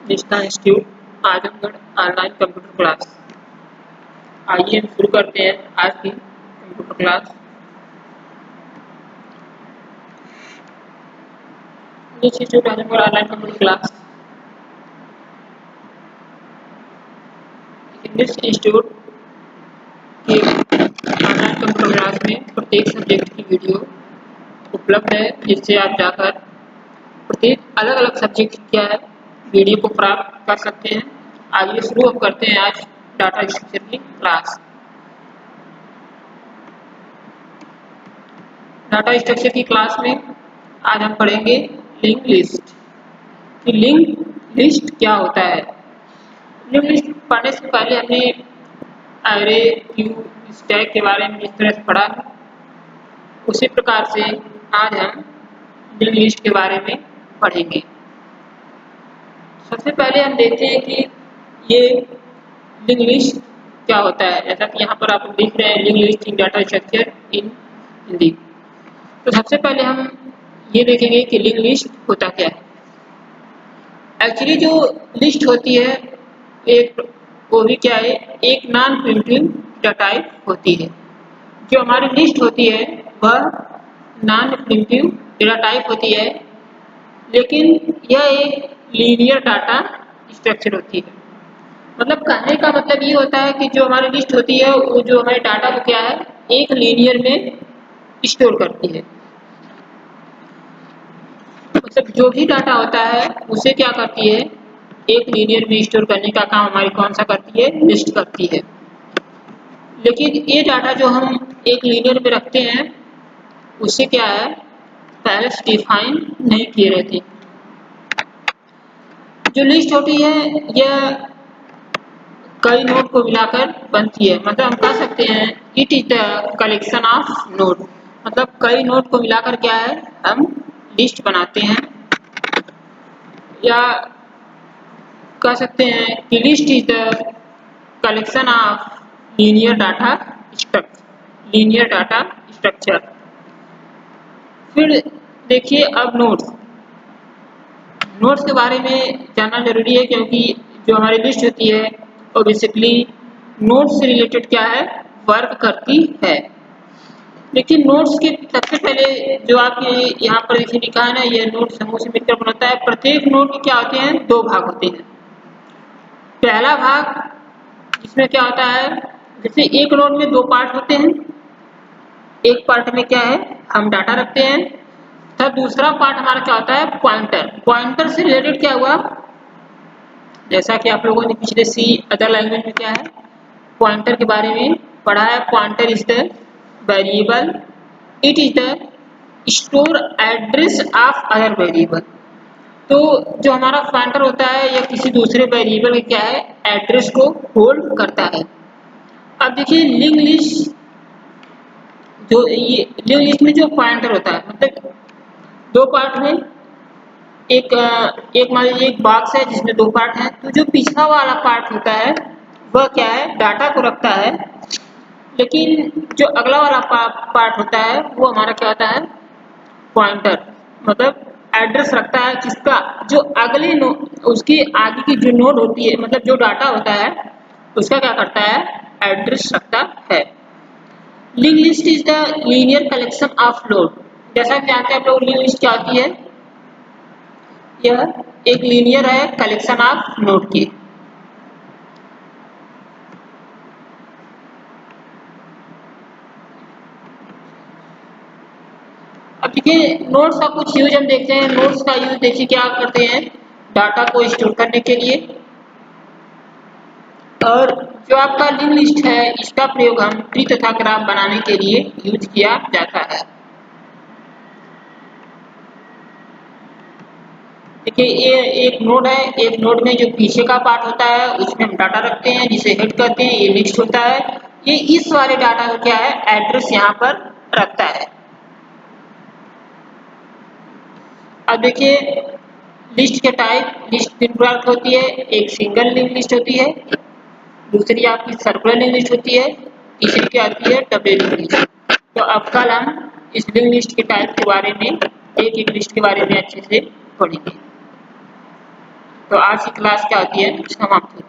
निष्ठा institute Azamgarh online computer class. आइए हम शुरू करते हैं आज की computer class. Institute Azamgarh online computer class English institute के ऑनलाइन कंप्यूटर क्लास में प्रत्येक सब्जेक्ट की वीडियो उपलब्ध है, जिससे आप जाकर प्रत्येक अलग अलग सब्जेक्ट क्या है वीडियो को प्राप्त कर सकते हैं। आइए शुरू हम करते हैं आज डाटा स्ट्रक्चर की क्लास। डाटा स्ट्रक्चर की क्लास में आज हम पढ़ेंगे लिंक लिस्ट कि लिंक लिस्ट क्या होता है। लिंक लिस्ट पढ़ने से पहले हमने एरे, क्यू, स्टैक के बारे में जिस तरह से पढ़ा है, उसी प्रकार से आज हम लिंक लिस्ट के बारे में पढ़ेंगे। सबसे पहले हम देखते हैं कि ये लिंक लिस्ट क्या होता है। जैसा कि यहाँ पर आप देख रहे हैं, link list in data structure in Hindi. तो सबसे पहले हम ये देखेंगे कि लिंक लिस्ट होता क्या है। एक्चुअली जो लिस्ट होती है एक वो भी क्या है, एक नॉन प्रिमिटिव डाटा टाइप होती है। जो हमारी लिस्ट होती है वह नॉन प्रिमिटिव डाटा टाइप होती है, लेकिन यह एक लीनियर डाटा स्ट्रक्चर होती है। मतलब कहने का मतलब ये होता है कि जो हमारी लिस्ट होती है वो जो हमारे डाटा को क्या है एक लीनियर में स्टोर करती है। मतलब जो भी डाटा होता है उसे क्या करती है, एक लीनियर में स्टोर करने का काम हमारी कौन सा करती है, लिस्ट करती है। लेकिन ये डाटा जो हम एक लीनियर में रखते हैं उसे क्या है पहले से डिफाइन नहीं किए रहते। जो लिस्ट होती है यह कई नोड को मिलाकर बनती है। मतलब हम कह सकते हैं it is the collection of node. मतलब कई नोड को मिलाकर क्या है हम लिस्ट बनाते हैं, या कह सकते हैं कि list is the collection of linear data structure. फिर देखिए अब नोड्स के बारे में जानना जरूरी है, क्योंकि जो हमारी लिस्ट होती है वो बेसिकली नोड्स से रिलेटेड क्या है वर्क करती है। लेकिन नोड्स के सबसे पहले जो आपके यहाँ पर देखिए लिखा है ना, यह नोड समूह से मिलकर बनता है। प्रत्येक नोड के क्या होते हैं, दो भाग होते हैं। पहला भाग इसमें क्या होता है, जैसे एक नोड में दो पार्ट होते हैं, एक पार्ट में क्या है हम डाटा रखते हैं, तब दूसरा पार्ट हमारा क्या होता है पॉइंटर। पॉइंटर से रिलेटेड क्या हुआ, जैसा कि आप लोगों ने पिछले सी अदर लैंग्वेज में क्या है पॉइंटर के बारे में पढ़ा है। Pointer is the variable, it is the store address of other variable. तो जो हमारा पॉइंटर होता है यह किसी दूसरे वेरिएबल के क्या है एड्रेस को होल्ड करता है। अब देखिए लिंक लिस्ट, जो ये लिंक लिस्ट में जो पॉइंटर होता है मतलब दो पार्ट में, एक मान लीजिए एक बॉक्स है जिसमें दो पार्ट हैं, तो जो पिछला वाला पार्ट होता है वह क्या है डाटा को रखता है, लेकिन जो अगला वाला पार्ट होता है वो हमारा क्या होता है पॉइंटर। मतलब एड्रेस रखता है किसका, जो अगले उसकी आगे की जो नोड होती है, मतलब जो डाटा होता है उसका क्या करता है एड्रेस रखता है। Link list is the linear collection of node. जैसा कि जानते हैं आप लोग लिंक लिस्ट क्या होती है, यह एक लीनियर है कलेक्शन ऑफ नोड की। अब देखिए नोड्स का कुछ यूज हम देखते हैं। नोड्स का यूज देखिए क्या करते हैं डाटा को स्टोर करने के लिए, और जो आपका लिंक लिस्ट है इसका प्रयोग हम ट्री तथा ग्राफ बनाने के लिए यूज किया जाता है। देखिए ये एक नोड है, एक नोड में जो पीछे का पार्ट होता है उसमें हम डाटा रखते हैं जिसे हेड करते हैं, ये लिस्ट होता है। ये इस वाले डाटा का क्या है एड्रेस यहाँ पर रखता है। अब देखिए लिस्ट के टाइप, लिस्ट तीन प्रकार की होती है। एक सिंगल लिंक लिस्ट होती है, दूसरी आपकी सर्कुलर लिंक लिस्ट होती है, तीसरी क्या आती है डबल लिंक लिस्ट। तो अब कल हम इस लिंक लिस्ट के टाइप के बारे में एक एक लिस्ट के बारे में अच्छे से पढ़ेंगे। तो आज की क्लास क्या होती है, समाप्त होती है।